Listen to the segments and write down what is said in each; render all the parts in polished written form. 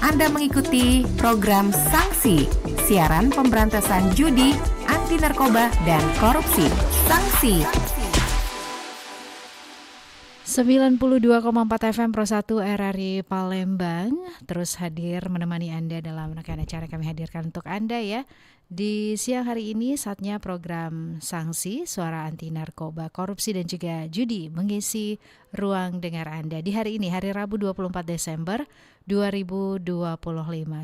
Anda mengikuti program Sanksi, siaran pemberantasan judi, anti narkoba, dan korupsi. Sanksi. 92,4 FM Pro 1 RRI Palembang terus hadir menemani Anda dalam rangkaian acara kami hadirkan untuk Anda ya. Di siang hari ini saatnya program Sanksi, suara anti narkoba, korupsi dan juga judi mengisi ruang dengar Anda. Di hari ini, hari Rabu 24 Desember 2025,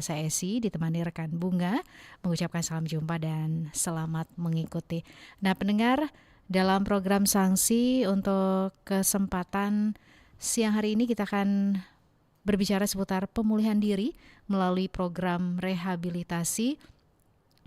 saya Esi ditemani rekan Bunga mengucapkan salam jumpa dan selamat mengikuti. Nah pendengar, dalam program Sanksi untuk kesempatan siang hari ini kita akan berbicara seputar pemulihan diri melalui program rehabilitasi.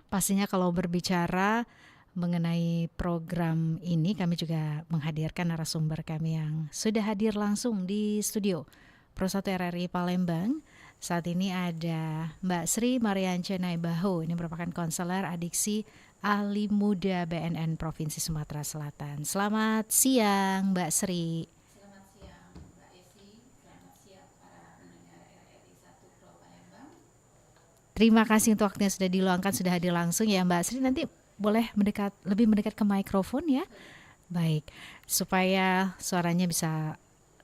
Pastinya kalau berbicara mengenai program ini kami juga menghadirkan narasumber kami yang sudah hadir langsung di studio Pro 1 RRI Palembang. Saat ini ada Mbak Sri Mariance Naibaho, ini merupakan konselor adiksi ahli muda BNN Provinsi Sumatera Selatan. Selamat siang Mbak Sri. Selamat siang Mbak Esi, selamat siang para pendengar RRI 1 Pro Palembang. Terima kasih untuk waktunya sudah diluangkan, sudah hadir langsung ya Mbak Sri. Nanti boleh lebih mendekat ke mikrofon ya. Baik, supaya suaranya bisa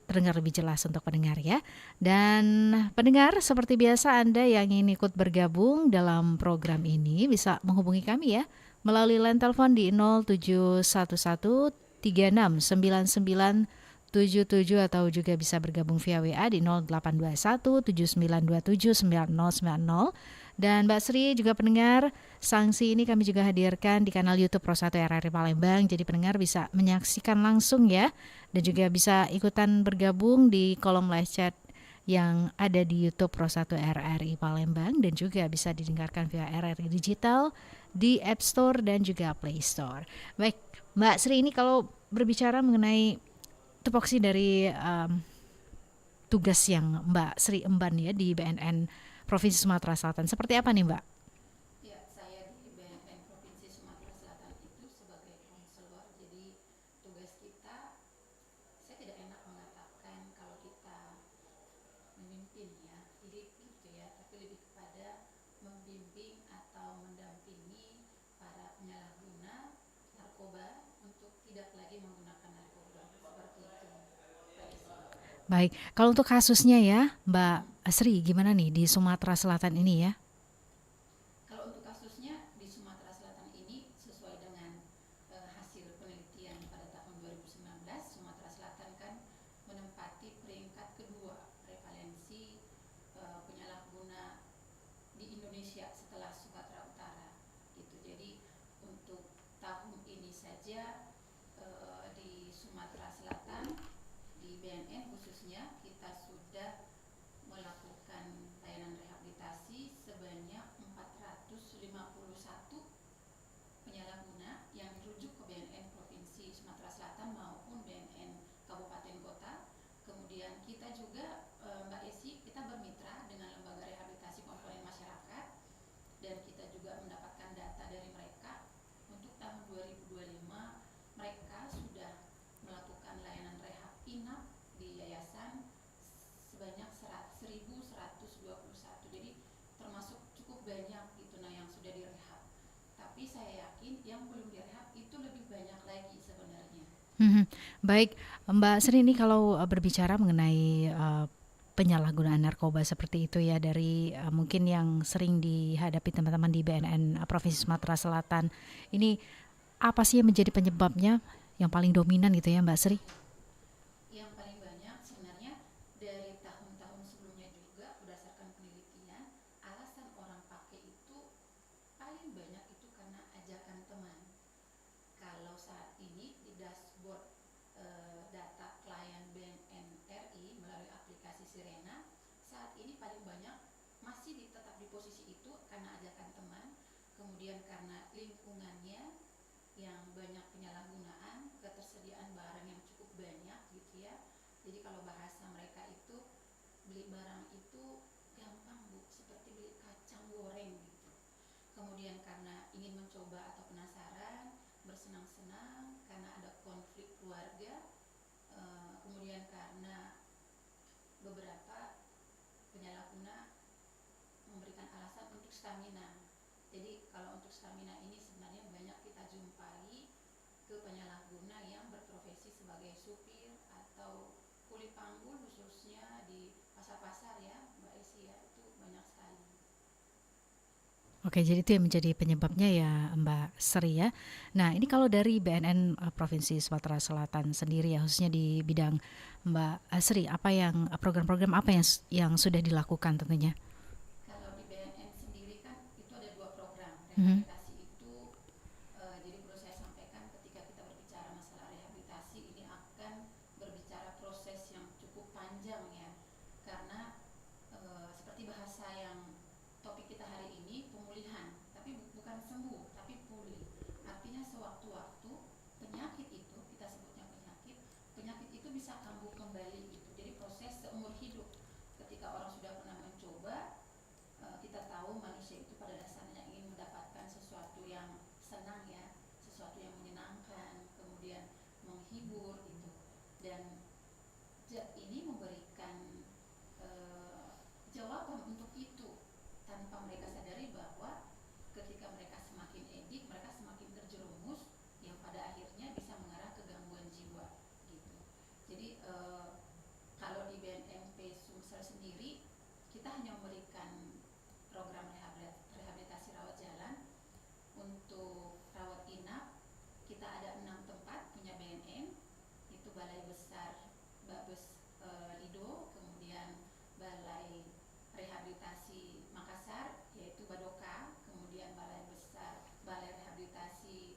terdengar lebih jelas untuk pendengar ya. Dan pendengar, seperti biasa Anda yang ingin ikut bergabung dalam program ini bisa menghubungi kami ya melalui line telepon di 0711 369977 atau juga bisa bergabung via WA di 0821 7927 9090. Dan Mbak Sri juga pendengar, Sanksi ini kami juga hadirkan di kanal YouTube Pro 1 RRI Palembang. Jadi pendengar bisa menyaksikan langsung ya, dan juga bisa ikutan bergabung di kolom live chat yang ada di YouTube Pro 1 RRI Palembang, dan juga bisa didengarkan via RRI Digital di App Store dan juga Play Store. Baik, Mbak Sri, ini kalau berbicara mengenai tupoksi dari tugas yang Mbak Sri emban ya di BNN Provinsi Sumatera Selatan, seperti apa nih Mbak? Ya, saya di BNN Provinsi Sumatera Selatan itu sebagai konselor, jadi tugas kita, saya tidak enak mengatakan kalau kita memimpin ya, jadi gitu ya, tapi lebih kepada membimbing atau mendampingi para penyalahguna narkoba untuk tidak lagi menggunakan narkoba, seperti itu Mbak Esi. Baik, kalau untuk kasusnya ya Mbak Sri, gimana nih di Sumatera Selatan ini ya? Kalau untuk kasusnya di Sumatera Selatan ini sesuai dengan hasil penelitian pada tahun 2019, Sumatera Selatan kan menempati peringkat kedua prevalensi penyalahguna di Indonesia setelah Sumatera Utara. Gitu. Jadi untuk tahun ini saja di Sumatera Selatan, di BNN khususnya, kita sudah melakukan layanan rehabilitasi sebanyak 451 penyalahguna yang dirujuk ke BNN Provinsi Sumatera Selatan maupun BNN Kabupaten Kota. Kemudian kita juga Mbak Esi, kita bermitra dengan lembaga rehabilitasi komponen masyarakat, dan kita juga mendapatkan data dari mereka. Untuk tahun 2025 mereka sudah melakukan layanan rehab inap di yayasan sebanyak 1.121, jadi termasuk cukup banyak gitu yang sudah direhab. Tapi saya yakin yang belum direhab itu lebih banyak lagi sebenarnya. Baik, Mbak Sri, ini kalau berbicara mengenai penyalahgunaan narkoba seperti itu ya, dari mungkin yang sering dihadapi teman-teman di BNN Provinsi Sumatera Selatan, ini apa sih yang menjadi penyebabnya yang paling dominan gitu ya Mbak Sri? Yang paling banyak sebenarnya dari tahun-tahun sebelumnya juga berdasarkan penelitian, alasan orang pakai itu paling banyak itu karena ajakan teman. Kalau saat ini di dashboard data klien BNN RI melalui aplikasi Sirena, saat ini paling banyak masih tetap di posisi itu karena ajakan teman, kemudian karena lingkungannya yang banyak penyalahgunaan, ketersediaan barang yang cukup banyak gitu ya. Jadi kalau bahasa mereka itu beli barang itu gampang Bu, seperti beli kacang goreng gitu. Kemudian karena ingin mencoba atau penasaran, bersenang-senang karena ada konflik keluarga, kemudian karena beberapa penyalahguna Pertamina ini sebenarnya banyak kita jumpai ke penyalahguna yang berprofesi sebagai supir atau kuli panggul, khususnya di pasar-pasar ya Mbak Esi ya, itu banyak sekali. Oke, jadi itu yang menjadi penyebabnya ya Mbak Sri ya. Nah, ini kalau dari BNN Provinsi Sumatera Selatan sendiri ya, khususnya di bidang Mbak Sri, apa yang program-program apa yang sudah dilakukan tentunya? Kalau di BNN sendiri kan itu ada 2 program Mhm. rehabilitasi itu, jadi perlu saya sampaikan ketika kita berbicara masalah rehabilitasi ini akan berbicara proses yang cukup panjang ya, karena seperti bahasa yang topik kita hari ini pemulihan, tapi bukan sembuh tapi pulih. Artinya sewaktu-waktu penyakit itu, kita sebutnya penyakit itu bisa kambuh kembali gitu. Jadi proses seumur hidup. Ketika orang sudah pernah mencoba, kita tahu manusia itu pada dasarnya ingin mendapatkan sesuatu yang senang ya, sesuatu yang menyenangkan, kemudian menghibur gitu. Dan ini memberikan jawaban untuk itu tanpa mereka sadari bahwa ketika mereka semakin edik, mereka semakin terjerumus yang pada akhirnya bisa mengarah ke gangguan jiwa gitu. Jadi kalau di BNMP Sumsel sendiri kita hanya memberikan program rehabilitasi rawat jalan. Untuk rawat inap kita ada 6 tempat punya BNN, itu Balai Besar Babes Lido, kemudian Balai Rehabilitasi Makassar yaitu Badoka, kemudian Balai Rehabilitasi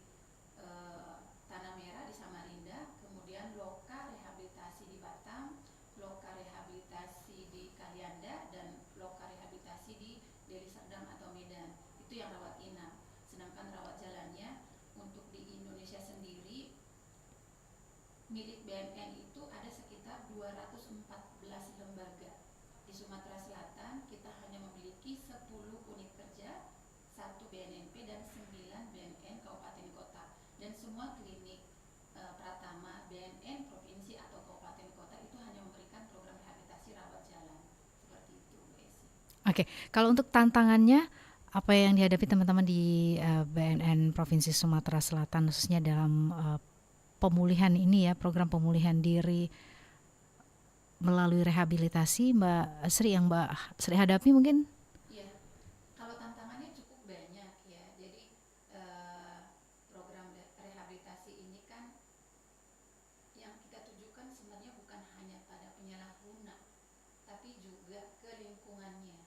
Tanah Merah di Samarinda, kemudian Loka Rehabilitasi di Batam, Loka Rehabilitasi di Kalianda, dan Loka Rehabilitasi di Deli Serdang atau Medan. Itu yang rawat inap. Sedangkan rawat jalannya untuk di Indonesia sendiri milik BNN itu ada sekitar 214 lembaga. Di Sumatera Selatan kita hanya memiliki 10 unit kerja, 1 BNNP dan 9 BNN kabupaten kota. Dan semua klinik Pratama BNN provinsi atau kabupaten kota itu hanya memberikan program rehabilitasi rawat jalan. Seperti itu, Bu Esi. Oke, kalau untuk tantangannya apa yang dihadapi teman-teman di BNN Provinsi Sumatera Selatan khususnya dalam pemulihan ini ya, program pemulihan diri melalui rehabilitasi Mbak Sri, yang Mbak Sri hadapi mungkin? Iya, kalau tantangannya cukup banyak ya. Jadi program rehabilitasi ini kan yang kita tujukan sebenarnya bukan hanya pada penyalahguna, tapi juga ke lingkungannya.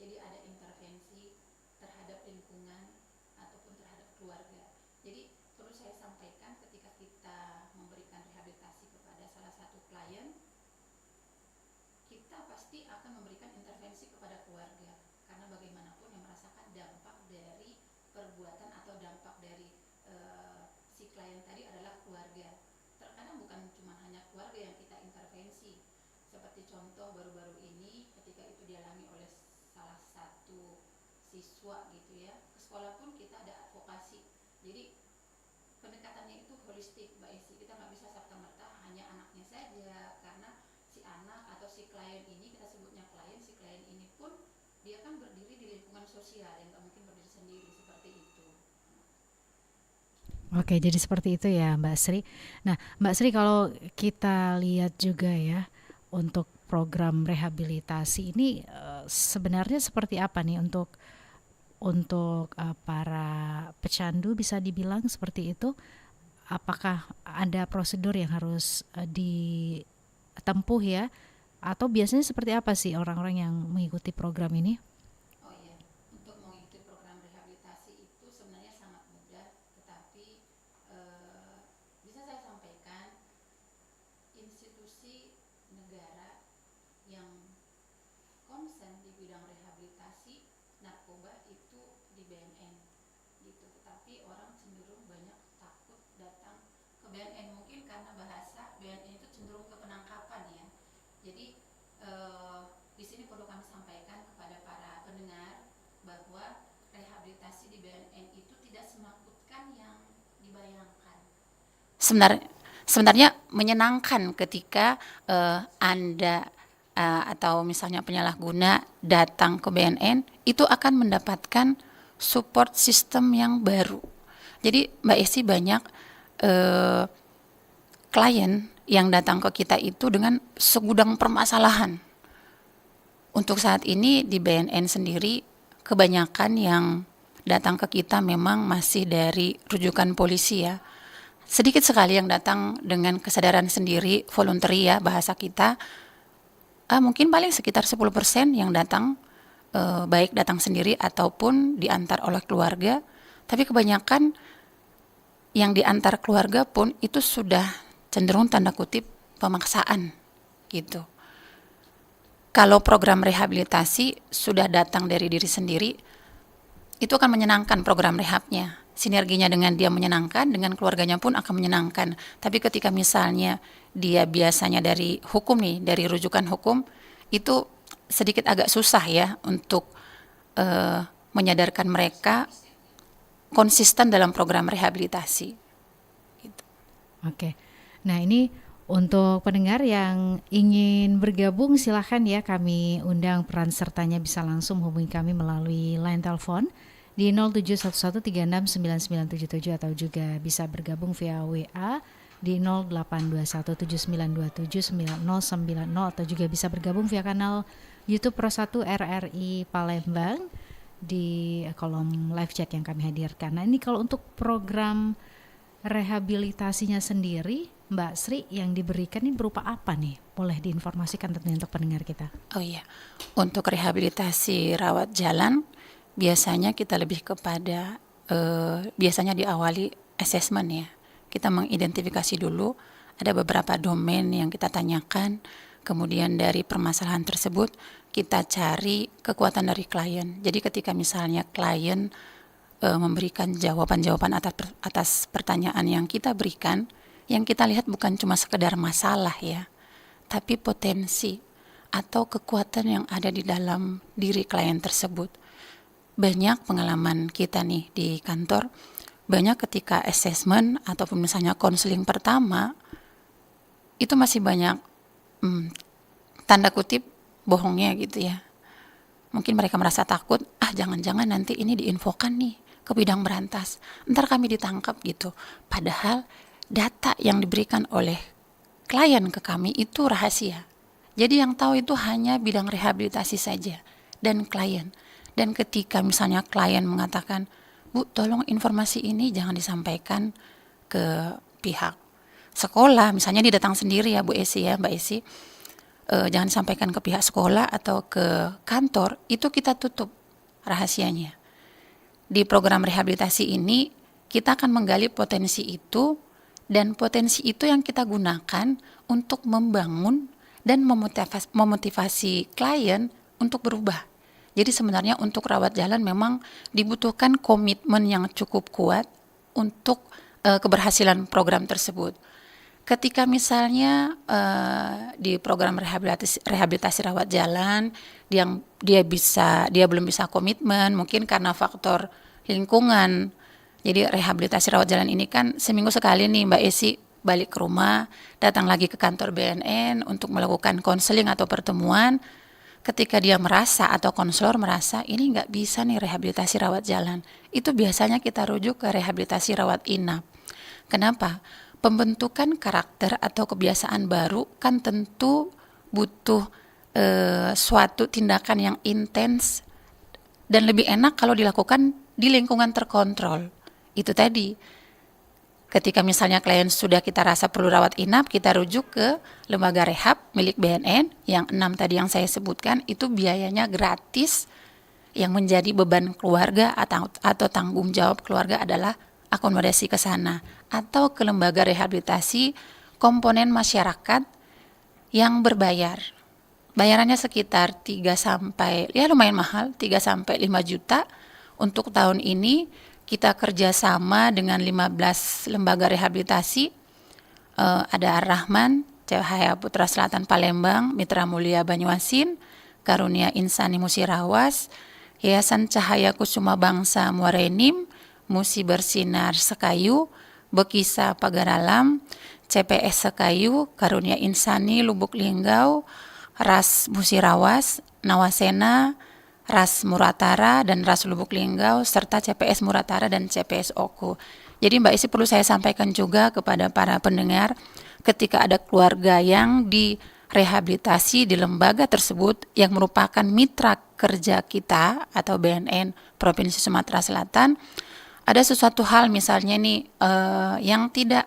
Jadi ada intervensi terhadap lingkungan ataupun terhadap keluarga. Jadi perlu saya sampaikan ketika kita memberikan rehabilitasi kepada salah satu klien, kita pasti akan memberikan intervensi kepada keluarga, karena bagaimanapun yang merasakan dampak dari perbuatan atau dampak dari si klien tadi adalah keluarga. Terkadang bukan cuma hanya keluarga yang kita intervensi, seperti contoh baru-baru ini ketika itu dialami oleh salah satu siswa gitu ya, ke sekolah pun kita ada advokasi. Jadi pendekatannya itu holistik, Mbak Esi. Kita nggak bisa serta-merta hanya anaknya saja, karena si anak atau si klien ini, kita sebutnya klien, si klien ini pun dia kan berdiri di lingkungan sosial yang nggak mungkin berdiri sendiri, seperti itu. Oke, jadi seperti itu ya Mbak Sri. Nah, Mbak Sri, kalau kita lihat juga ya untuk program rehabilitasi ini sebenarnya seperti apa nih untuk para pecandu, bisa dibilang seperti itu? Apakah ada prosedur yang harus ditempuh ya? Atau biasanya seperti apa sih orang-orang yang mengikuti program ini? Oh iya, untuk mengikuti program rehabilitasi itu sebenarnya sangat mudah, tetapi bisa saya sampaikan institusi negara yang konsen di bidang rehabilitasi narkoba itu di BNN gitu. Tetapi orang cenderung banyak takut datang ke BNN, mungkin karena bahasa BNN itu cenderung ke penangkapan ya. Jadi di sini perlu kami sampaikan kepada para pendengar bahwa rehabilitasi di BNN itu tidak semenakutkan yang dibayangkan. Sebenarnya menyenangkan ketika Anda atau misalnya penyalahguna datang ke BNN, itu akan mendapatkan support system yang baru. Jadi Mbak Esi banyak klien yang datang ke kita itu dengan segudang permasalahan. Untuk saat ini di BNN sendiri, kebanyakan yang datang ke kita memang masih dari rujukan polisi ya. Sedikit sekali yang datang dengan kesadaran sendiri, voluntary ya bahasa kita. Mungkin paling sekitar 10% yang datang, baik datang sendiri ataupun diantar oleh keluarga. Tapi kebanyakan yang diantar keluarga pun itu sudah cenderung tanda kutip pemaksaan gitu. Kalau program rehabilitasi sudah datang dari diri sendiri, itu akan menyenangkan program rehabnya. Sinerginya dengan dia menyenangkan, dengan keluarganya pun akan menyenangkan. Tapi ketika misalnya dia biasanya dari hukum nih, dari rujukan hukum, itu sedikit agak susah ya untuk menyadarkan mereka konsisten dalam program rehabilitasi. Gitu. Oke. Nah, ini untuk pendengar yang ingin bergabung silahkan ya, kami undang peran sertanya bisa langsung hubungi kami melalui line telepon di 0711369977 atau juga bisa bergabung via WA di 082179279090 atau juga bisa bergabung via kanal YouTube Pro 1 RRI Palembang di kolom live chat yang kami hadirkan. Nah, ini kalau untuk program rehabilitasinya sendiri, Mbak Sri, yang diberikan ini berupa apa nih? Boleh diinformasikan tentunya untuk pendengar kita. Oh iya, untuk rehabilitasi rawat jalan biasanya kita lebih kepada biasanya diawali assessment ya. Kita mengidentifikasi dulu, ada beberapa domain yang kita tanyakan, kemudian dari permasalahan tersebut kita cari kekuatan dari klien. Jadi ketika misalnya klien memberikan jawaban-jawaban atas pertanyaan yang kita berikan, yang kita lihat bukan cuma sekedar masalah ya, tapi potensi atau kekuatan yang ada di dalam diri klien tersebut. Banyak pengalaman kita nih di kantor, banyak ketika assessment ataupun misalnya konseling pertama, itu masih banyak tanda kutip bohongnya gitu ya. Mungkin mereka merasa takut, jangan-jangan nanti ini diinfokan nih ke bidang berantas, ntar kami ditangkap gitu. Padahal data yang diberikan oleh klien ke kami itu rahasia. Jadi yang tahu itu hanya bidang rehabilitasi saja dan klien. Dan ketika misalnya klien mengatakan, Bu, tolong informasi ini jangan disampaikan ke pihak sekolah, misalnya dia datang sendiri ya Bu Esi ya, Mbak Esi, jangan disampaikan ke pihak sekolah atau ke kantor, itu kita tutup rahasianya. Di program rehabilitasi ini kita akan menggali potensi itu, dan potensi itu yang kita gunakan untuk membangun dan memotivasi klien untuk berubah. Jadi sebenarnya untuk rawat jalan memang dibutuhkan komitmen yang cukup kuat untuk keberhasilan program tersebut. Ketika misalnya di program rehabilitasi rawat jalan yang dia belum bisa komitmen, mungkin karena faktor lingkungan. Jadi rehabilitasi rawat jalan ini kan seminggu sekali nih Mbak Esi balik ke rumah, datang lagi ke kantor BNN untuk melakukan konseling atau pertemuan. Ketika dia merasa atau konselor merasa ini nggak bisa nih rehabilitasi rawat jalan, itu biasanya kita rujuk ke rehabilitasi rawat inap. Kenapa? Pembentukan karakter atau kebiasaan baru kan tentu butuh suatu tindakan yang intens dan lebih enak kalau dilakukan di lingkungan terkontrol. Itu tadi, ketika misalnya klien sudah kita rasa perlu rawat inap, kita rujuk ke lembaga rehab milik BNN yang 6 tadi yang saya sebutkan, itu biayanya gratis. Yang menjadi beban keluarga atau tanggung jawab keluarga adalah akomodasi ke sana atau ke lembaga rehabilitasi komponen masyarakat yang berbayar. Bayarannya sekitar 3 lumayan mahal, 3-5 juta. Untuk tahun ini kita kerjasama dengan 15 lembaga rehabilitasi, ada Ar-Rahman, Cahaya Putra Selatan Palembang, Mitra Mulia Banyuasin, Karunia Insani Musirawas, Yayasan Cahaya Kusuma Bangsa Muarenim, Musi Bersinar Sekayu, Bekisa Pagaralam, CPS Sekayu, Karunia Insani Lubuk Linggau, Ras Musirawas, Nawasena, Ras Muratara dan Ras Lubuk Linggau, serta CPS Muratara dan CPS Oku. Jadi Mbak Isi, perlu saya sampaikan juga kepada para pendengar, ketika ada keluarga yang direhabilitasi di lembaga tersebut yang merupakan mitra kerja kita atau BNN Provinsi Sumatera Selatan, ada sesuatu hal misalnya nih yang tidak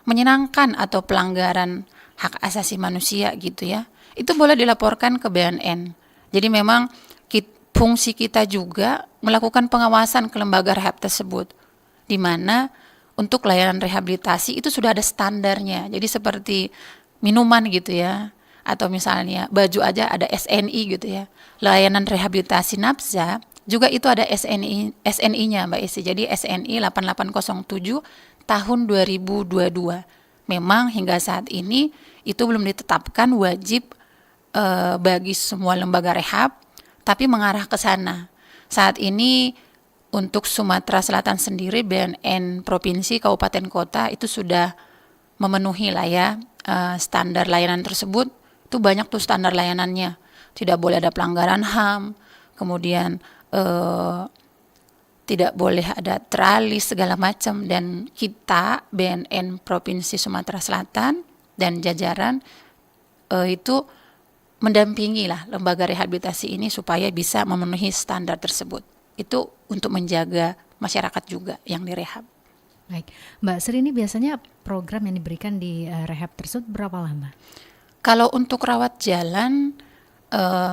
menyenangkan atau pelanggaran hak asasi manusia gitu ya, itu boleh dilaporkan ke BNN. Jadi memang fungsi kita juga melakukan pengawasan ke lembaga rehab tersebut, di mana untuk layanan rehabilitasi itu sudah ada standarnya. Jadi seperti minuman gitu ya, atau misalnya baju aja ada SNI gitu ya. Layanan rehabilitasi nafsa juga itu ada SNI-nya Mbak Isi. Jadi SNI 8807 tahun 2022. Memang hingga saat ini itu belum ditetapkan wajib bagi semua lembaga rehab, tapi mengarah ke sana. Saat ini untuk Sumatera Selatan sendiri, BNN Provinsi, Kabupaten, Kota itu sudah memenuhi lah ya standar layanan tersebut. Itu banyak tuh standar layanannya. Tidak boleh ada pelanggaran HAM, kemudian tidak boleh ada teralis segala macam. Dan kita BNN Provinsi Sumatera Selatan dan jajaran itu mendampingi lah lembaga rehabilitasi ini supaya bisa memenuhi standar tersebut. Itu untuk menjaga masyarakat juga yang direhab. Baik, Mbak Sri, ini biasanya program yang diberikan di rehab tersebut berapa lama? Kalau untuk rawat jalan,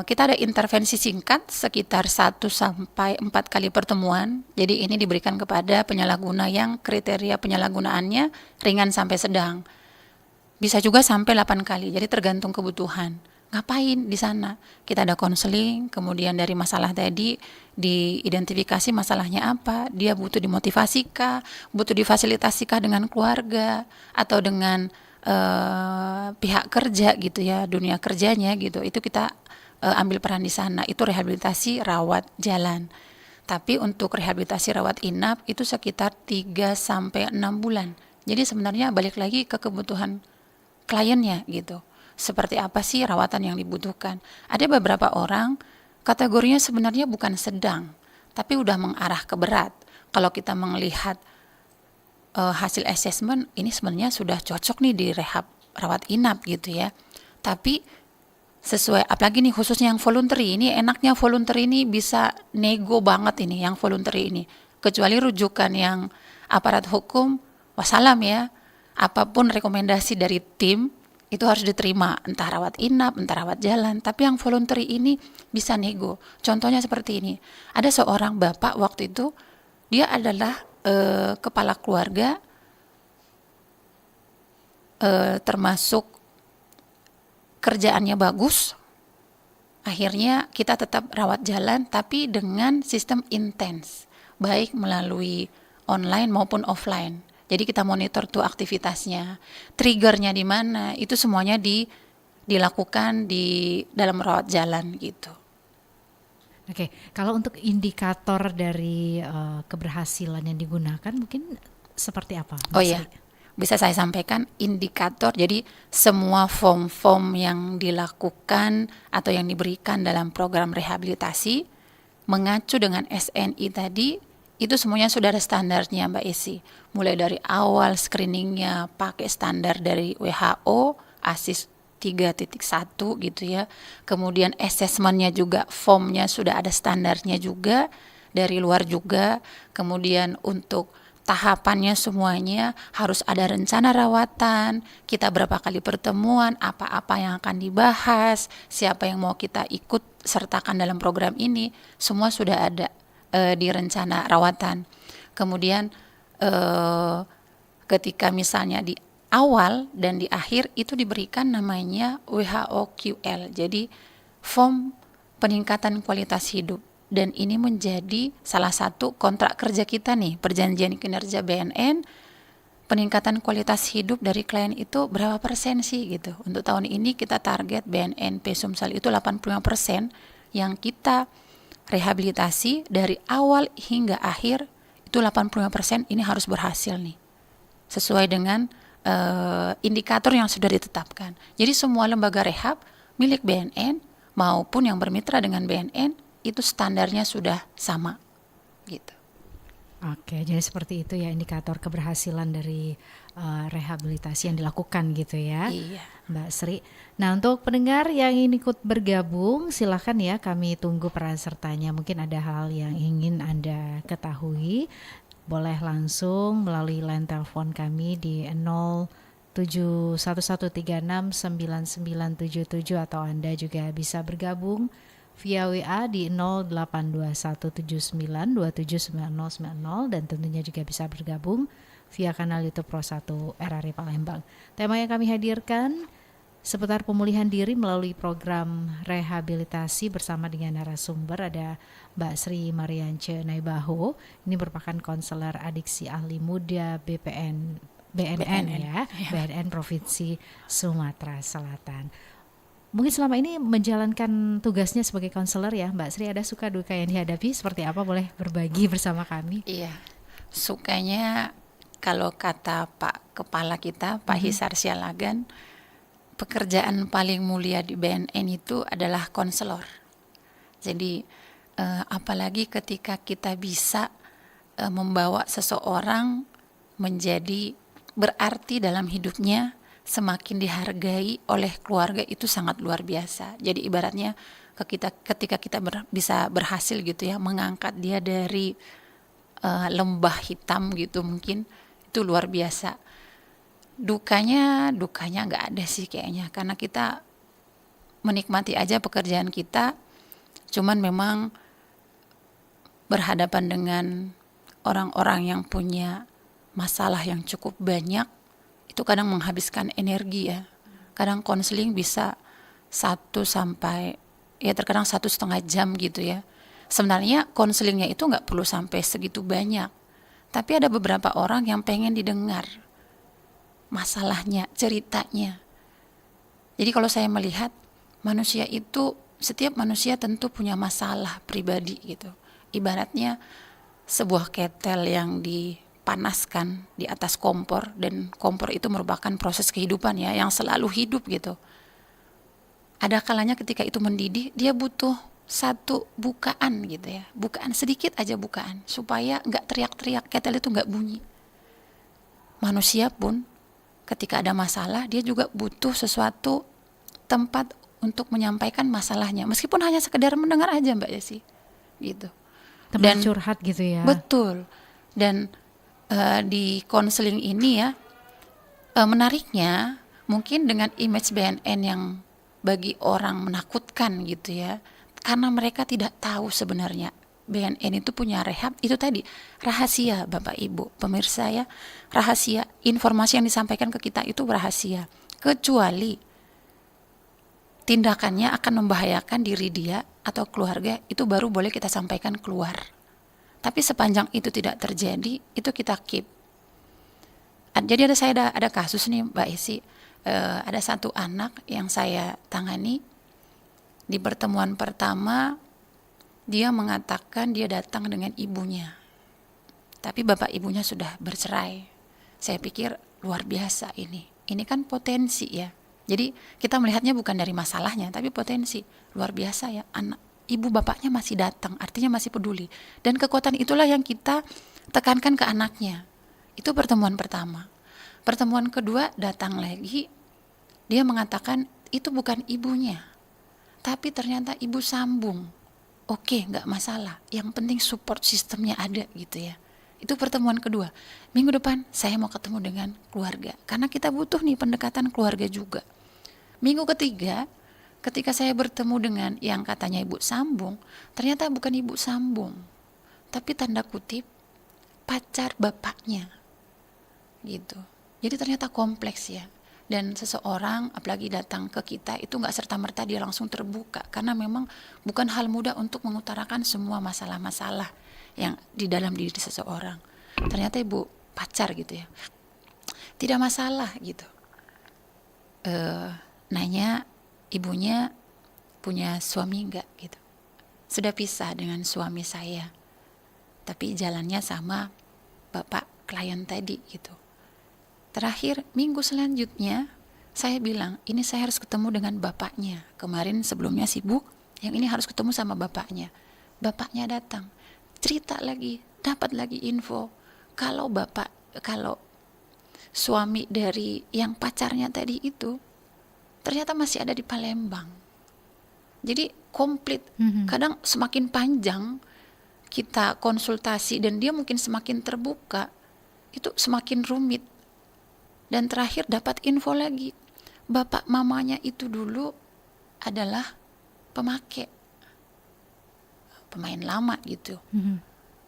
kita ada intervensi singkat sekitar 1-4 kali pertemuan. Jadi ini diberikan kepada penyalahguna yang kriteria penyalahgunaannya ringan sampai sedang. Bisa juga sampai 8 kali, jadi tergantung kebutuhan. Ngapain di sana? Kita ada konseling, kemudian dari masalah tadi diidentifikasi masalahnya apa, dia butuh dimotivasi-kah, butuh difasilitasi-kah dengan keluarga atau dengan pihak kerja gitu ya, dunia kerjanya gitu. Itu kita ambil peran di sana. Itu rehabilitasi rawat jalan. Tapi untuk rehabilitasi rawat inap itu sekitar 3-6 bulan. Jadi sebenarnya balik lagi ke kebutuhan kliennya gitu. Seperti apa sih rawatan yang dibutuhkan. Ada beberapa orang kategorinya sebenarnya bukan sedang, tapi udah mengarah ke berat. Kalau kita melihat hasil assessment, ini sebenarnya sudah cocok nih di rehab rawat inap gitu ya. Tapi sesuai, apalagi nih khususnya yang voluntary, ini enaknya voluntary ini bisa nego banget ini yang voluntary ini. Kecuali rujukan yang aparat hukum, wassalam ya, apapun rekomendasi dari tim, itu harus diterima, entah rawat inap, entah rawat jalan. Tapi yang voluntary ini bisa nego. Contohnya seperti ini. Ada seorang bapak waktu itu, dia adalah kepala keluarga, termasuk kerjaannya bagus. Akhirnya kita tetap rawat jalan, tapi dengan sistem intens, baik melalui online maupun offline. Jadi kita monitor tuh aktivitasnya, triggernya di mana, itu semuanya dilakukan di dalam rawat jalan gitu. Oke, kalau untuk indikator dari keberhasilan yang digunakan mungkin seperti apa? Oh iya, bisa saya sampaikan indikator. Jadi semua form-form yang dilakukan atau yang diberikan dalam program rehabilitasi mengacu dengan SNI tadi, itu semuanya sudah ada standarnya Mbak Isi. Mulai dari awal screeningnya pakai standar dari WHO, ASIS 3.1 gitu ya. Kemudian assessmentnya juga, formnya sudah ada standarnya juga, dari luar juga. Kemudian untuk tahapannya semuanya harus ada rencana rawatan, kita berapa kali pertemuan, apa-apa yang akan dibahas, siapa yang mau kita ikut sertakan dalam program ini, semua sudah ada di rencana rawatan. Kemudian ketika misalnya di awal dan di akhir itu diberikan namanya WHO QL, jadi form peningkatan kualitas hidup. Dan ini menjadi salah satu kontrak kerja kita nih, perjanjian kinerja BNN, peningkatan kualitas hidup dari klien itu berapa persen sih gitu. Untuk tahun ini kita target BNN Sumsel itu 85% yang kita rehabilitasi dari awal hingga akhir, itu 85% ini harus berhasil nih, sesuai dengan indikator yang sudah ditetapkan. Jadi semua lembaga rehab milik BNN maupun yang bermitra dengan BNN itu standarnya sudah sama gitu. Oke, jadi seperti itu ya indikator keberhasilan dari rehabilitasi yang dilakukan gitu ya, Iya. Mbak Sri. Nah, untuk pendengar yang ingin ikut bergabung, silakan ya, kami tunggu peran sertanya. Mungkin ada hal yang ingin Anda ketahui, boleh langsung melalui line telepon kami di 0711369977 atau Anda juga bisa bergabung via WA di 082179279090 dan tentunya juga bisa bergabung via kanal YouTube Pro 1 RRI Palembang. Tema yang kami hadirkan seputar pemulihan diri melalui program rehabilitasi bersama dengan narasumber ada Mbak Sri Mariance Naibaho. Ini merupakan konselor adiksi ahli muda BNN ya, BNN Provinsi Sumatera Selatan. Mungkin selama ini menjalankan tugasnya sebagai konselor ya, Mbak Sri, ada suka duka yang dihadapi seperti apa? Boleh berbagi bersama kami? Iya, sukanya kalau kata Pak Kepala kita, Pak Hisar Sialagan, pekerjaan paling mulia di BNN itu adalah konselor. Jadi apalagi ketika kita bisa membawa seseorang menjadi berarti dalam hidupnya, semakin dihargai oleh keluarga, itu sangat luar biasa. Jadi ibaratnya ketika kita bisa berhasil gitu ya mengangkat dia dari lembah hitam gitu, mungkin itu luar biasa. Dukanya nggak ada sih kayaknya, karena kita menikmati aja pekerjaan kita. Cuman memang berhadapan dengan orang-orang yang punya masalah yang cukup banyak, itu kadang menghabiskan energi ya. Kadang konseling bisa 1 sampai ya terkadang 1,5 jam gitu ya. Sebenarnya konselingnya itu nggak perlu sampai segitu banyak, tapi ada beberapa orang yang pengen didengar masalahnya, ceritanya. Jadi kalau saya melihat manusia itu, setiap manusia tentu punya masalah pribadi gitu. Ibaratnya sebuah ketel yang dipanaskan di atas kompor, dan kompor itu merupakan proses kehidupan ya yang selalu hidup gitu. Ada kalanya ketika itu mendidih, dia butuh satu bukaan gitu ya, bukaan sedikit aja, bukaan supaya nggak teriak-teriak, ketel itu nggak bunyi. Manusia pun ketika ada masalah, dia juga butuh sesuatu tempat untuk menyampaikan masalahnya, meskipun hanya sekedar mendengar aja Mbak Desi gitu. Teman curhat gitu ya. Betul. Dan di konseling ini ya, menariknya mungkin dengan image BNN yang bagi orang menakutkan gitu ya, karena mereka tidak tahu sebenarnya BNN itu punya rehab. Itu tadi rahasia Bapak Ibu pemirsa ya, rahasia. Informasi yang disampaikan ke kita itu rahasia, kecuali tindakannya akan membahayakan diri dia atau keluarga, itu baru boleh kita sampaikan keluar. Tapi sepanjang itu tidak terjadi, itu kita keep. Jadi ada kasus nih Mbak Esi, ada satu anak yang saya tangani. Di pertemuan pertama, dia mengatakan dia datang dengan ibunya, tapi bapak ibunya sudah bercerai. Saya pikir luar biasa ini kan potensi ya. Jadi kita melihatnya bukan dari masalahnya, tapi potensi. Luar biasa ya, anak ibu bapaknya masih datang, artinya masih peduli. Dan kekuatan itulah yang kita tekankan ke anaknya. Itu pertemuan pertama. Pertemuan kedua datang lagi, dia mengatakan itu bukan ibunya, tapi ternyata ibu sambung. Oke, gak masalah, yang penting support sistemnya ada gitu ya. Itu pertemuan kedua. Minggu depan saya mau ketemu dengan keluarga, karena kita butuh nih pendekatan keluarga juga. Minggu ketiga, ketika saya bertemu dengan yang katanya ibu sambung, ternyata bukan ibu sambung, tapi tanda kutip pacar bapaknya gitu. Jadi ternyata kompleks ya. Dan seseorang apalagi datang ke kita itu gak serta-merta dia langsung terbuka, karena memang bukan hal mudah untuk mengutarakan semua masalah-masalah yang di dalam diri seseorang. Ternyata ibu pacar gitu ya, tidak masalah gitu. Nanya ibunya punya suami enggak gitu. Sudah pisah dengan suami saya, tapi jalannya sama bapak klien tadi gitu. Terakhir minggu selanjutnya saya bilang, ini saya harus ketemu dengan bapaknya. Kemarin sebelumnya sibuk, yang ini harus ketemu sama bapaknya. bapaknya datang, cerita lagi, dapat lagi info kalau suami dari yang pacarnya tadi itu ternyata masih ada di Palembang. Jadi komplit. Kadang semakin panjang kita konsultasi dan dia mungkin semakin terbuka, itu semakin rumit. Dan terakhir dapat info lagi, bapak mamanya itu dulu adalah pemain lama gitu.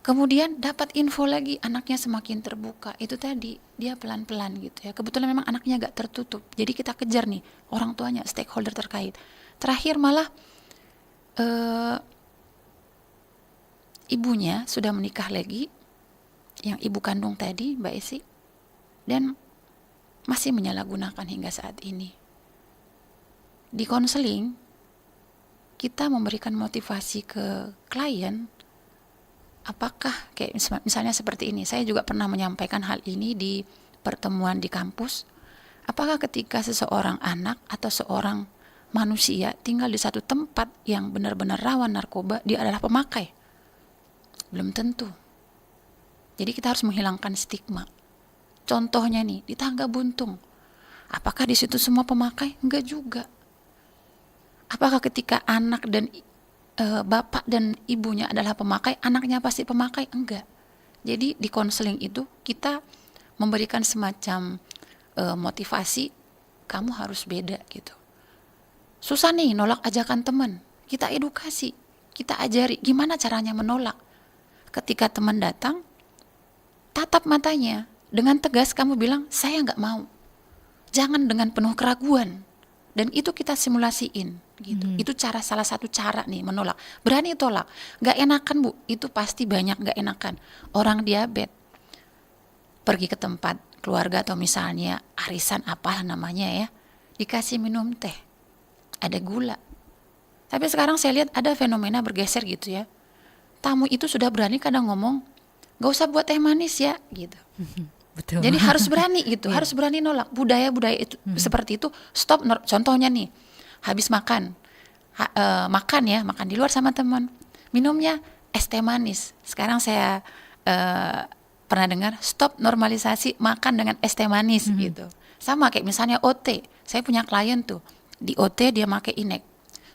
Kemudian dapat info lagi, anaknya semakin terbuka. Itu tadi, dia pelan-pelan gitu ya. Kebetulan memang anaknya agak tertutup. Jadi kita kejar nih orang tuanya, stakeholder terkait. Terakhir malah ibunya sudah menikah lagi, yang ibu kandung tadi, Mbak Esi, dan masih menyalahgunakan hingga saat ini. Di konseling, kita memberikan motivasi ke klien. Apakah kayak misalnya seperti ini, saya juga pernah menyampaikan hal ini di pertemuan di kampus. Apakah ketika seseorang anak atau seorang manusia tinggal di satu tempat yang benar-benar rawan narkoba, dia adalah pemakai? Belum tentu. Jadi kita harus menghilangkan stigma. Contohnya nih, di Tangga Buntung. Apakah di situ semua pemakai? Enggak juga. Apakah ketika anak dan bapak dan ibunya adalah pemakai, anaknya pasti pemakai? Enggak. Jadi di konseling itu kita memberikan semacam motivasi, kamu harus beda gitu. Susah nih nolak ajakan teman, kita edukasi, kita ajari gimana caranya menolak. Ketika teman datang, tatap matanya, dengan tegas kamu bilang, saya nggak mau. Jangan dengan penuh keraguan. Dan itu kita simulasiin gitu. Itu salah satu cara nih menolak. Berani tolak. Nggak enakan Bu, itu pasti banyak nggak enakan. Orang diabetes pergi ke tempat keluarga atau misalnya arisan apalah namanya ya, dikasih minum teh, ada gula. Tapi sekarang saya lihat ada fenomena bergeser gitu ya. Tamu itu sudah berani kadang ngomong, nggak usah buat teh manis ya gitu. Betul. Jadi harus berani gitu, harus berani nolak. Budaya-budaya itu seperti itu, stop. Contohnya nih, habis makan makan di luar sama teman, minumnya es teh manis. Sekarang saya pernah dengar, stop normalisasi makan dengan es teh manis gitu. Sama kayak misalnya OT, saya punya klien tuh, di OT dia pakai inek.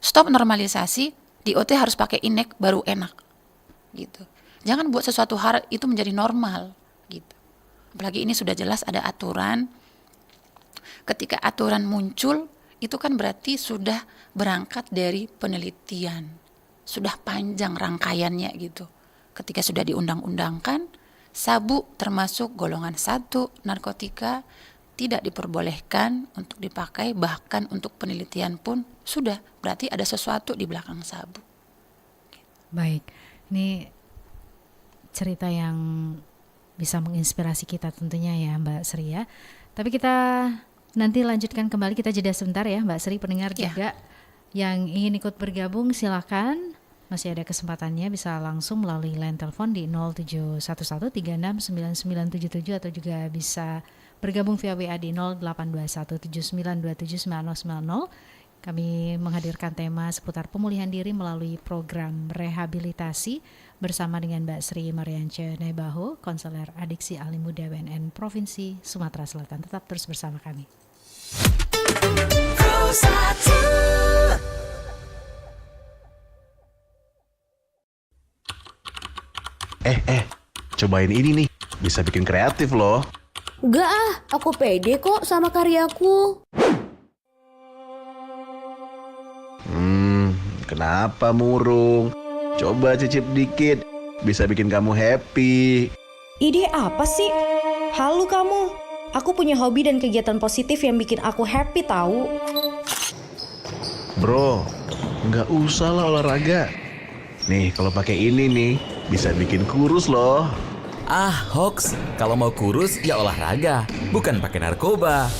Stop normalisasi, di OT harus pakai inek baru enak gitu. Jangan buat sesuatu hal itu menjadi normal gitu. Apalagi ini sudah jelas ada aturan. Ketika aturan muncul, itu kan berarti sudah berangkat dari penelitian. Sudah panjang rangkaiannya gitu. Ketika sudah diundang-undangkan, sabu termasuk golongan 1 narkotika tidak diperbolehkan untuk dipakai, bahkan untuk penelitian pun sudah. Berarti ada sesuatu di belakang sabu. Baik, ini cerita yang bisa menginspirasi kita tentunya ya Mbak Sri ya. Tapi kita nanti lanjutkan kembali, kita jeda sebentar ya Mbak Sri. Pendengar juga yang ingin ikut bergabung silakan, masih ada kesempatannya, bisa langsung melalui line telepon di 0711369977 atau juga bisa bergabung via WA di 082179279090. Kami menghadirkan tema seputar pemulihan diri melalui program rehabilitasi bersama dengan Mbak Sri Mariance Nebaho, konselor adiksi ahli muda BNN Provinsi Sumatera Selatan. Tetap terus bersama kami. Cobain ini nih, bisa bikin kreatif loh. Enggak ah, aku pede kok sama karyaku. Kenapa murung? Coba cicip dikit, bisa bikin kamu happy. Ide apa sih? Halu kamu. Aku punya hobi dan kegiatan positif yang bikin aku happy tahu. Bro, nggak usah lah olahraga. Nih, kalau pakai ini nih, bisa bikin kurus loh. Ah, hoax. Kalau mau kurus ya olahraga, bukan pakai narkoba.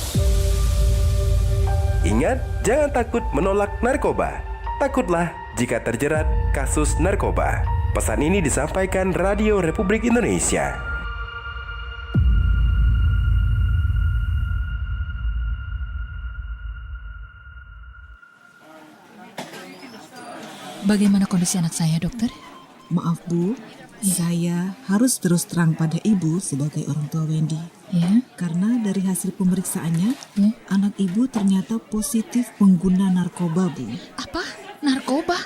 Ingat, jangan takut menolak narkoba. Takutlah jika terjerat kasus narkoba. Pesan ini disampaikan Radio Republik Indonesia. Bagaimana kondisi anak saya, dokter? Maaf Bu, saya harus terus terang pada Ibu sebagai orang tua Wendy. Ya. Karena dari hasil pemeriksaannya, anak Ibu ternyata positif pengguna narkoba, Bu. Apa? Narkoba?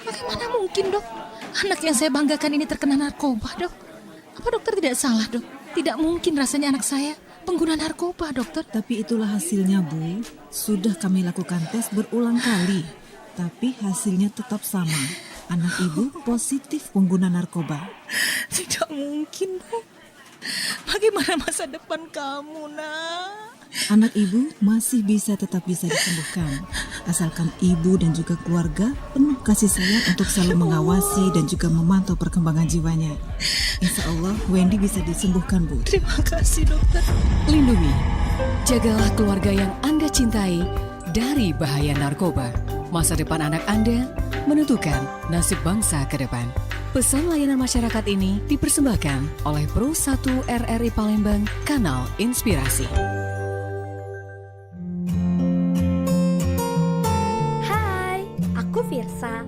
Bagaimana mungkin, Dok? Anak yang saya banggakan ini terkena narkoba, Dok. Apa dokter tidak salah, Dok? Tidak mungkin rasanya anak saya pengguna narkoba, Dokter. Tapi itulah hasilnya, Bu. Sudah kami lakukan tes berulang kali, tapi hasilnya tetap sama. Anak Ibu positif pengguna narkoba. Tidak mungkin, Dok. Bagaimana masa depan kamu, Nak? Anak Ibu masih tetap bisa disembuhkan, asalkan Ibu dan juga keluarga penuh kasih sayang untuk selalu mengawasi dan juga memantau perkembangan jiwanya. Insya Allah Wendy bisa disembuhkan, Bu. Terima kasih, Dokter. Lindungi, jagalah keluarga yang Anda cintai dari bahaya narkoba. Masa depan anak Anda menentukan nasib bangsa ke depan. Pesan layanan masyarakat ini dipersembahkan oleh Pro 1 RRI Palembang, Kanal Inspirasi. Hai, aku Firsa.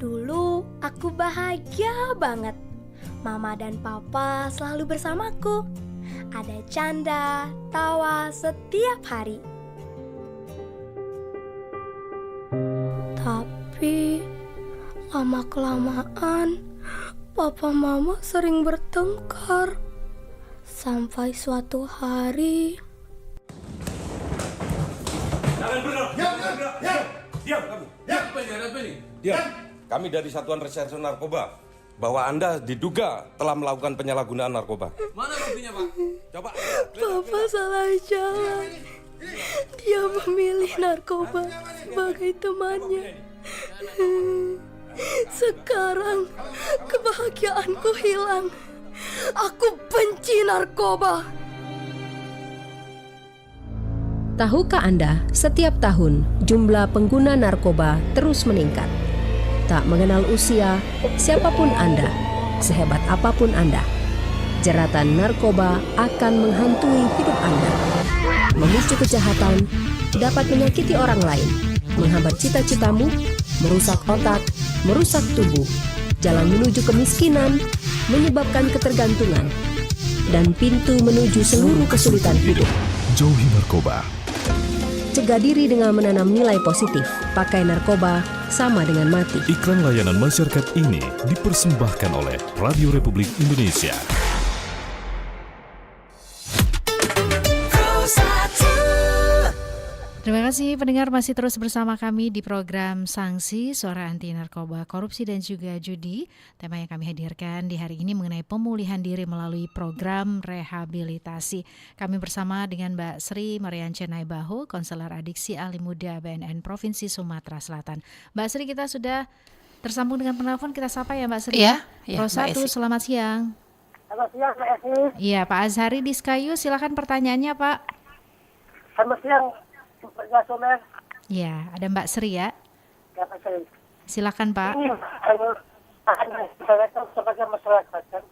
Dulu aku bahagia banget. Mama dan papa selalu bersamaku. Ada canda, tawa setiap hari. Tapi lama-kelamaan papa mama sering bertengkar. Sampai suatu hari Diam kamu. Diam. Kami dari Satuan Reserse Narkoba bahwa Anda diduga telah melakukan penyalahgunaan narkoba. Mana buktinya, Pak? Coba. Papa salah jalan. Dia memilih narkoba sebagai temannya. Sekarang kebahagiaanku hilang. Aku benci narkoba. Tahukah Anda, setiap tahun jumlah pengguna narkoba terus meningkat. Tak mengenal usia, siapapun Anda, sehebat apapun Anda, jeratan narkoba akan menghantui hidup Anda. Memicu kejahatan, dapat menyakiti orang lain, menghambat cita-citamu, merusak otak, merusak tubuh, jalan menuju kemiskinan, menyebabkan ketergantungan, dan pintu menuju seluruh kesulitan hidup. Jauhi narkoba. Cegah diri dengan menanam nilai positif. Pakai narkoba sama dengan mati. Iklan layanan masyarakat ini dipersembahkan oleh Radio Republik Indonesia. Terima kasih pendengar masih terus bersama kami di program Sanksi, Suara Anti Narkoba, Korupsi dan juga Judi. Tema yang kami hadirkan di hari ini mengenai pemulihan diri melalui program rehabilitasi. Kami bersama dengan Mbak Sri Mariance Naibaho, konselor adiksi ahli muda BNN Provinsi Sumatera Selatan. Mbak Sri, kita sudah tersambung dengan penelpon, kita sapa ya Mbak Sri. Iya, Pro 1, selamat siang. Selamat siang Mbak Esi. Iya, Pak Azhari di Sekayu, silakan pertanyaannya Pak. Selamat siang. Ya, ada Mbak Sri ya. Ya, Mbak Sri. Silakan Pak. Ini saya tahu sebagai masyarakat kan,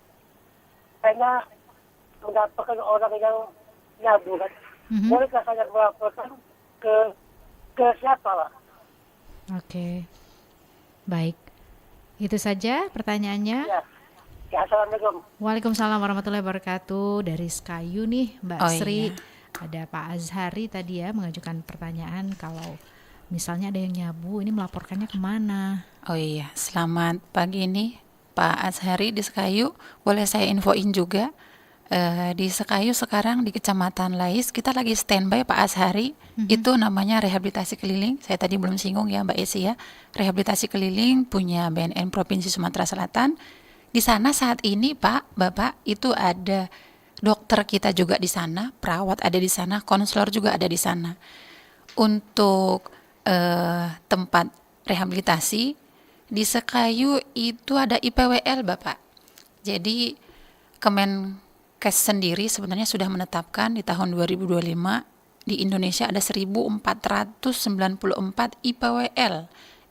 saya mendapatkan orang yang nyabu kan. Bolehkah saya melaporkan ke siapa Pak? Oke, baik. Itu saja pertanyaannya. Ya. Ya, Assalamualaikum. Waalaikumsalam warahmatullahi wabarakatuh. Dari Sekayu nih Mbak Sri. Iya. Ada Pak Azhari tadi ya mengajukan pertanyaan kalau misalnya ada yang nyabu, ini melaporkannya kemana? Oh iya, selamat pagi ini Pak Azhari di Sekayu. Boleh saya infoin juga, di Sekayu sekarang di Kecamatan Lais kita lagi standby Pak Azhari. Itu namanya rehabilitasi keliling. Saya tadi belum singgung ya Mbak Esi ya. Rehabilitasi keliling punya BNN Provinsi Sumatera Selatan. Di sana saat ini Pak, Bapak, itu ada dokter kita juga di sana, perawat ada di sana, konselor juga ada di sana. Untuk tempat rehabilitasi di Sekayu itu ada IPWL Bapak. Jadi Kemenkes sendiri sebenarnya sudah menetapkan di tahun 2025 di Indonesia ada 1.494 IPWL,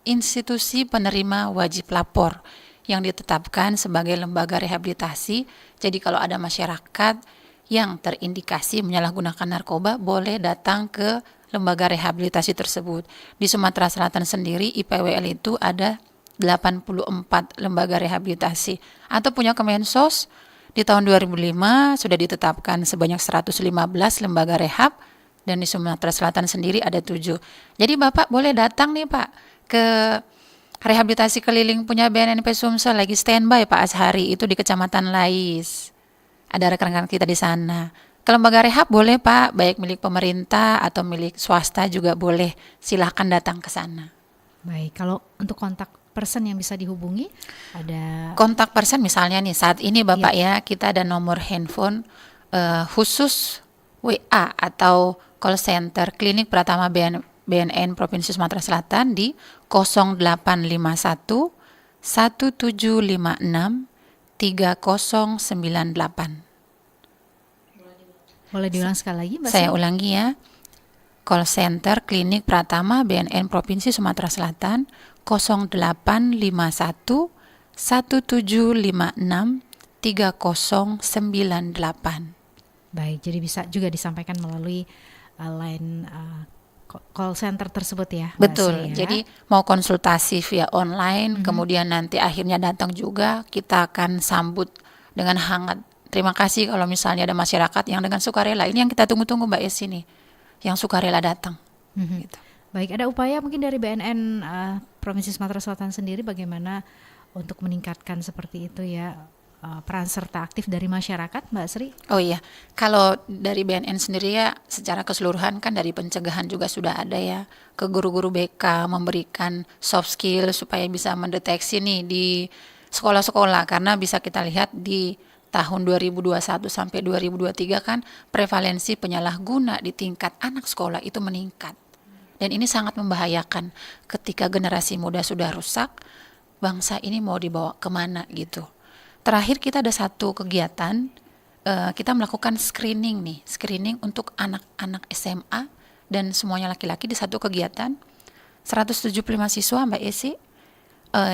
institusi penerima wajib lapor, yang ditetapkan sebagai lembaga rehabilitasi. Jadi kalau ada masyarakat yang terindikasi menyalahgunakan narkoba boleh datang ke lembaga rehabilitasi tersebut. Di Sumatera Selatan sendiri IPWL itu ada 84 lembaga rehabilitasi. Atau punya Kemensos, di tahun 2005 sudah ditetapkan sebanyak 115 lembaga rehab, dan di Sumatera Selatan sendiri ada 7. Jadi Bapak boleh datang nih Pak ke rehabilitasi keliling punya BNNP Sumsel, lagi standby Pak Azhari, itu di Kecamatan Lais. Ada rekan-rekan kita di sana. Ke lembaga rehab boleh Pak, baik milik pemerintah atau milik swasta juga boleh. Silahkan datang ke sana. Baik, kalau untuk kontak person yang bisa dihubungi ada kontak person misalnya nih saat ini Bapak ya, kita ada nomor handphone khusus WA atau call center Klinik Pratama BNN Provinsi Sumatera Selatan di 0851 1756 3098. Boleh diulang sekali lagi Mbak? Saya ulangi ya. Call center Klinik Pratama BNN Provinsi Sumatera Selatan 0851 1756 3098. Baik, jadi bisa juga disampaikan melalui line call center tersebut ya. Betul. Ya? Jadi mau konsultasi via online, kemudian nanti akhirnya datang juga, kita akan sambut dengan hangat. Terima kasih kalau misalnya ada masyarakat yang dengan sukarela. Ini yang kita tunggu-tunggu Mbak Esi nih, yang sukarela datang. Gitu. Baik, ada upaya mungkin dari BNN Provinsi Sumatera Selatan sendiri bagaimana untuk meningkatkan seperti itu ya, peran serta aktif dari masyarakat Mbak Sri? Oh iya, kalau dari BNN sendiri ya secara keseluruhan kan dari pencegahan juga sudah ada ya, ke guru-guru BK memberikan soft skill supaya bisa mendeteksi nih di sekolah-sekolah, karena bisa kita lihat di tahun 2021 sampai 2023 kan prevalensi penyalahguna di tingkat anak sekolah itu meningkat. Dan ini sangat membahayakan ketika generasi muda sudah rusak, bangsa ini mau dibawa kemana gitu. Terakhir kita ada satu kegiatan, kita melakukan screening untuk anak-anak SMA dan semuanya laki-laki di satu kegiatan. 175 siswa Mbak Esi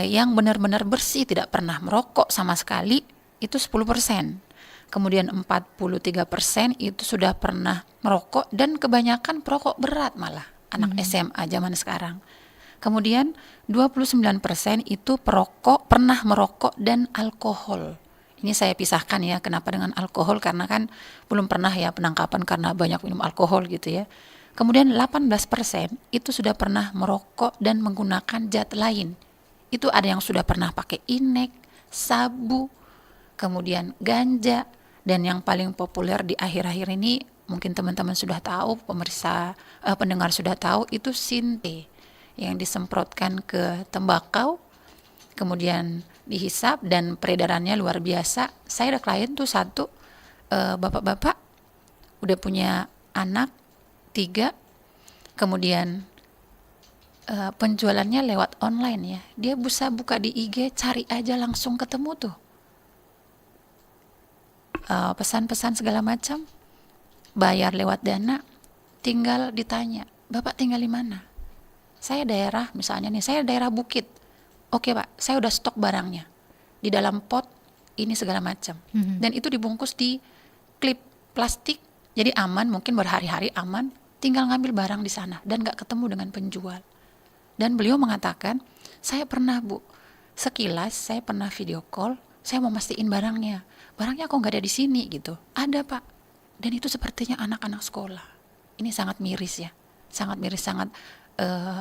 yang benar-benar bersih, tidak pernah merokok sama sekali, itu 10%. Kemudian 43% itu sudah pernah merokok dan kebanyakan perokok berat malah, anak SMA zaman sekarang. Kemudian 29% itu pernah merokok dan alkohol. Ini saya pisahkan ya, kenapa dengan alkohol, karena kan belum pernah ya penangkapan karena banyak minum alkohol gitu ya. Kemudian 18% itu sudah pernah merokok dan menggunakan zat lain. Itu ada yang sudah pernah pakai inek, sabu, kemudian ganja, dan yang paling populer di akhir-akhir ini mungkin teman-teman sudah tahu, pendengar sudah tahu, itu sinte yang disemprotkan ke tembakau, kemudian dihisap dan peredarannya luar biasa. Saya ada klien tuh satu, bapak-bapak udah punya anak 3, kemudian penjualannya lewat online ya. Dia bisa buka di IG, cari aja langsung ketemu tuh. Pesan-pesan segala macam, bayar lewat Dana, tinggal ditanya, Bapak tinggal di mana? Saya daerah, misalnya nih, saya daerah Bukit. Oke Pak, saya udah stok barangnya di dalam pot ini segala macam. Dan itu dibungkus di klip plastik, jadi aman, mungkin berhari-hari aman, tinggal ngambil barang di sana dan gak ketemu dengan penjual. Dan beliau mengatakan, saya pernah Bu, sekilas saya pernah video call, saya mau mastiin barangnya kok nggak ada di sini gitu. Ada Pak, dan itu sepertinya anak-anak sekolah. Ini sangat miris ya, sangat miris, sangat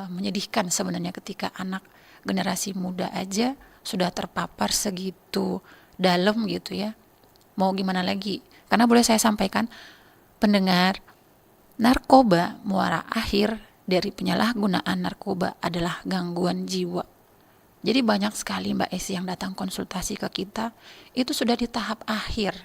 menyedihkan sebenarnya ketika anak generasi muda aja sudah terpapar segitu dalam gitu ya. Mau gimana lagi? Karena boleh saya sampaikan, pendengar, narkoba muara akhir dari penyalahgunaan narkoba adalah gangguan jiwa. Jadi banyak sekali Mbak Esi yang datang konsultasi ke kita, itu sudah di tahap akhir,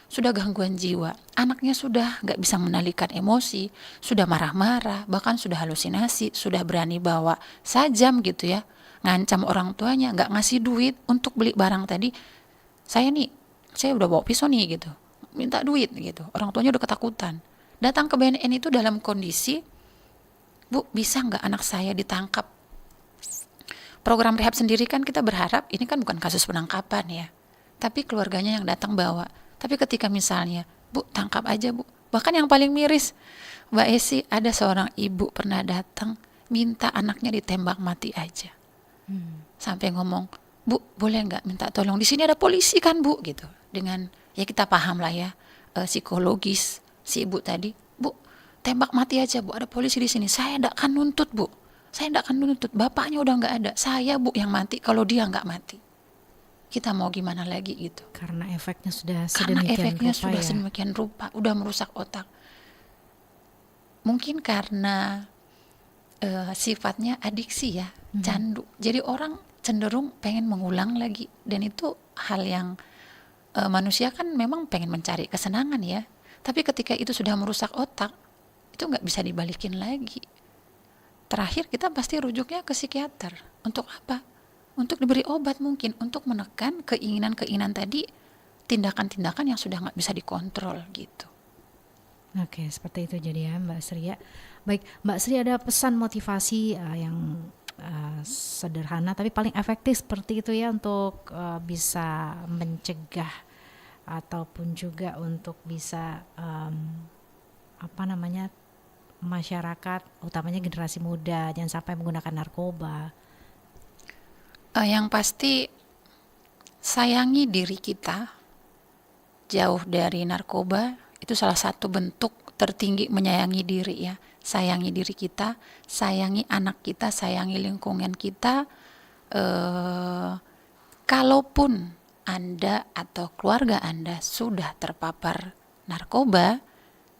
sudah gangguan jiwa. Anaknya sudah gak bisa mengendalikan emosi, sudah marah-marah, bahkan sudah halusinasi, sudah berani bawa sajam gitu ya, ngancam orang tuanya, gak ngasih duit untuk beli barang tadi. Saya udah bawa pisau nih gitu, minta duit gitu. Orang tuanya udah ketakutan. Datang ke BNN itu dalam kondisi, Bu, bisa gak anak saya ditangkap? Program rehab sendiri kan kita berharap ini kan bukan kasus penangkapan ya, tapi keluarganya yang datang bawa. Tapi ketika misalnya, Bu, tangkap aja Bu. Bahkan yang paling miris, Mbak Esi, ada seorang ibu pernah datang minta anaknya ditembak mati aja. Sampai ngomong, Bu, boleh nggak minta tolong? Di sini ada polisi kan, Bu, gitu. Dengan ya kita paham lah ya, psikologis si ibu tadi. Bu, tembak mati aja, Bu, ada polisi di sini. Saya tidak akan nuntut, Bu. Saya tidak akan nuntut. Bapaknya udah nggak ada. Saya, Bu, yang mati kalau dia nggak mati. Kita mau gimana lagi gitu? Karena efeknya sudah sedemikian rupa, udah merusak otak. Mungkin karena sifatnya adiksi ya, candu. Jadi orang cenderung pengen mengulang lagi, dan itu hal yang manusia kan memang pengen mencari kesenangan ya. Tapi ketika itu sudah merusak otak, itu nggak bisa dibalikin lagi. Terakhir kita pasti rujuknya ke psikiater. Untuk apa? Untuk diberi obat mungkin, untuk menekan keinginan-keinginan tadi, tindakan-tindakan yang sudah nggak bisa dikontrol gitu. Oke, seperti itu jadi ya Mbak Sri ya. Baik, Mbak Sri, ada pesan motivasi yang sederhana tapi paling efektif seperti itu ya, untuk bisa mencegah ataupun juga untuk bisa masyarakat, utamanya generasi muda, jangan sampai menggunakan narkoba. Yang pasti sayangi diri kita, jauh dari narkoba. Itu salah satu bentuk tertinggi menyayangi diri ya. Sayangi diri kita, sayangi anak kita, sayangi lingkungan kita. Kalaupun Anda atau keluarga Anda sudah terpapar narkoba,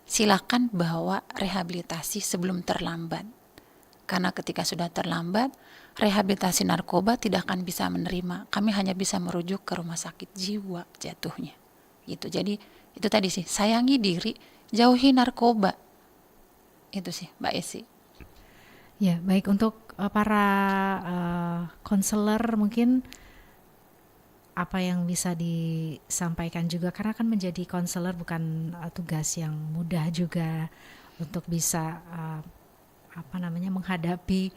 silakan bawa rehabilitasi sebelum terlambat. Karena ketika sudah terlambat, rehabilitasi narkoba tidak akan bisa menerima. Kami hanya bisa merujuk ke rumah sakit jiwa jatuhnya. Gitu. Jadi itu tadi sih, sayangi diri, jauhi narkoba. Itu sih Mbak Esi. Ya, baik, untuk para konselor mungkin apa yang bisa disampaikan juga, karena kan menjadi konselor bukan tugas yang mudah juga untuk bisa menghadapi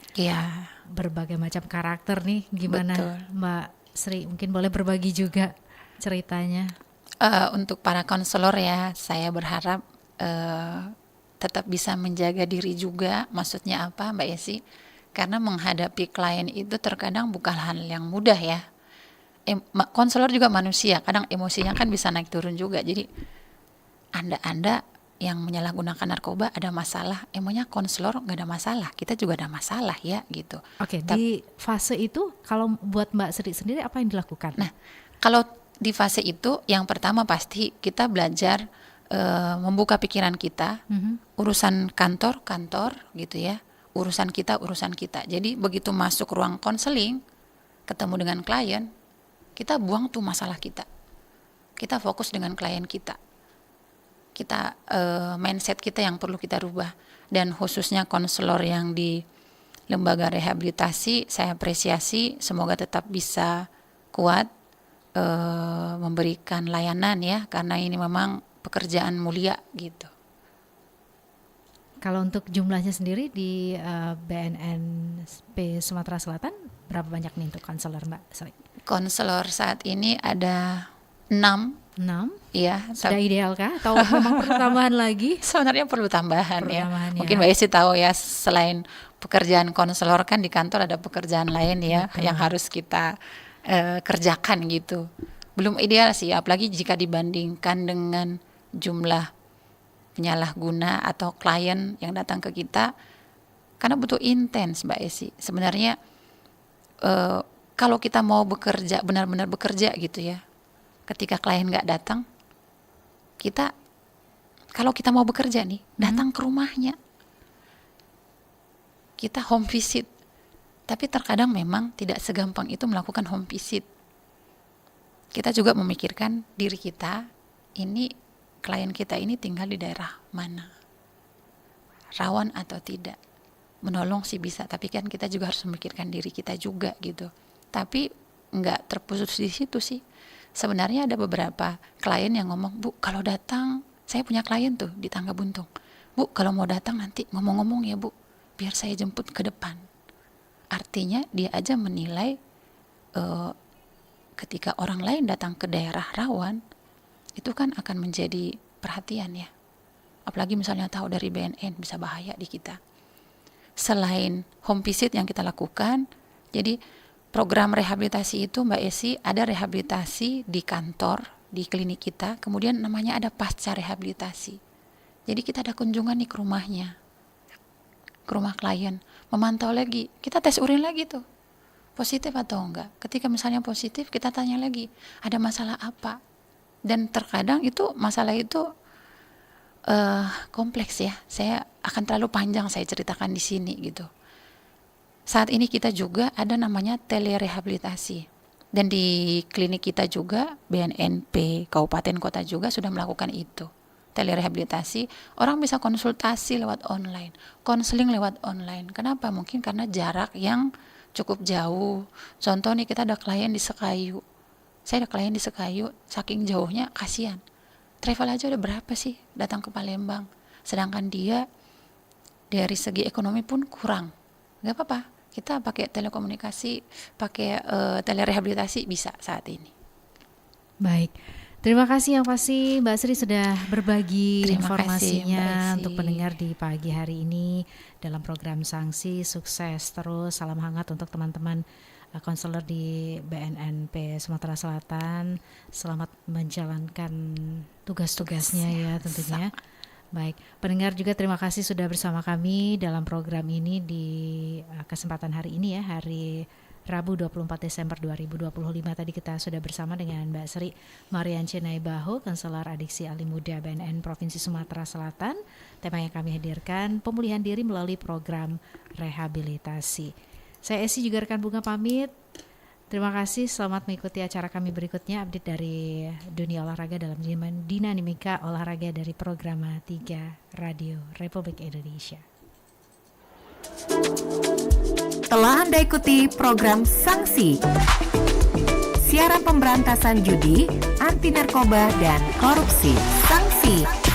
berbagai macam karakter nih. Gimana Betul. Mbak Sri, mungkin boleh berbagi juga ceritanya. Untuk para konselor ya, saya berharap tetap bisa menjaga diri juga. Maksudnya apa Mbak Esi? Karena menghadapi klien itu terkadang bukan hal yang mudah ya. Konselor juga manusia, kadang emosinya kan bisa naik turun juga. Jadi Anda yang menyalahgunakan narkoba ada masalah, emangnya konselor nggak ada masalah, kita juga ada masalah ya gitu. Oke, di fase itu kalau buat Mbak Sri sendiri apa yang dilakukan? Nah, kalau di fase itu yang pertama pasti kita belajar membuka pikiran kita, urusan kantor gitu ya, urusan kita. Jadi begitu masuk ruang konseling, ketemu dengan klien, kita buang tuh masalah kita fokus dengan klien kita mindset kita yang perlu kita rubah. Dan khususnya konselor yang di lembaga rehabilitasi, saya apresiasi, semoga tetap bisa kuat memberikan layanan ya, karena ini memang pekerjaan mulia gitu. Kalau untuk jumlahnya sendiri di BNNP Sumatera Selatan berapa banyak nih untuk konselor Mbak Sri? Konselor saat ini ada 6. Iya. Sudah ideal kah? Atau memang perlu tambahan lagi? Sebenarnya perlu tambahan ya. Mungkin Mbak Esi tahu ya, selain pekerjaan konselor kan di kantor ada pekerjaan lain ya. Betul. Yang harus kita kerjakan gitu. Belum ideal sih, apalagi jika dibandingkan dengan jumlah penyalahguna atau klien yang datang ke kita, karena butuh intens Mbak Esi. Sebenarnya kalau kita mau bekerja, benar-benar bekerja gitu ya, ketika klien nggak datang, kalau kita mau bekerja nih, datang ke rumahnya, kita home visit. Tapi terkadang memang tidak segampang itu melakukan home visit. Kita juga memikirkan diri kita, klien kita ini tinggal di daerah mana, rawan atau tidak. Menolong sih bisa, tapi kan kita juga harus memikirkan diri kita juga gitu. Tapi nggak terputus di situ sih. Sebenarnya ada beberapa klien yang ngomong, Bu, kalau datang, saya punya klien tuh di Tangga Buntung. Bu, kalau mau datang nanti ngomong-ngomong ya Bu, biar saya jemput ke depan. Artinya dia aja menilai ketika orang lain datang ke daerah rawan, itu kan akan menjadi perhatian ya. Apalagi misalnya tahu dari BNN, bisa bahaya di kita. Selain home visit yang kita lakukan, jadi program rehabilitasi itu Mbak Esi, ada rehabilitasi di kantor, di klinik kita, kemudian namanya ada pasca rehabilitasi. Jadi kita ada kunjungan nih ke rumahnya, ke rumah klien, memantau lagi, kita tes urin lagi tuh, positif atau enggak. Ketika misalnya positif, kita tanya lagi, ada masalah apa? Dan terkadang itu masalah itu kompleks ya, saya akan terlalu panjang saya ceritakan di sini gitu. Saat ini kita juga ada namanya telerehabilitasi, dan di klinik kita juga BNNP kabupaten kota juga sudah melakukan itu, telerehabilitasi. Orang bisa konsultasi lewat online, konseling lewat online. Kenapa? Mungkin karena jarak yang cukup jauh. Contoh nih, kita ada klien di Sekayu, saya ada klien di Sekayu, saking jauhnya kasihan, travel aja udah berapa sih datang ke Palembang, sedangkan dia dari segi ekonomi pun kurang. Gak apa-apa, kita pakai telekomunikasi, pakai telerehabilitasi bisa saat ini. Baik, terima kasih yang pasti Mbak Sri sudah berbagi Terima informasinya kasih, Mbak untuk Esi. pendengar di pagi hari ini dalam program Sanksi. Sukses terus, salam hangat untuk teman-teman konselor di BNNP Sumatera Selatan. Selamat menjalankan tugas-tugasnya ya tentunya. Baik, pendengar juga terima kasih sudah bersama kami dalam program ini di kesempatan hari ini ya, hari Rabu 24 Desember 2025. Tadi kita sudah bersama dengan Mbak Sri Marianci Naibaho, konselor adiksi Ali Muda BNN Provinsi Sumatera Selatan. Tema yang kami hadirkan, pemulihan diri melalui program rehabilitasi. Saya Esi juga rekan Bunga pamit. Terima kasih, selamat mengikuti acara kami berikutnya, update dari dunia olahraga dalam dinamika olahraga dari program 3 Radio Republik Indonesia. Telah Anda ikuti program Sanksi, siaran pemberantasan judi, anti narkoba dan korupsi. Sanksi.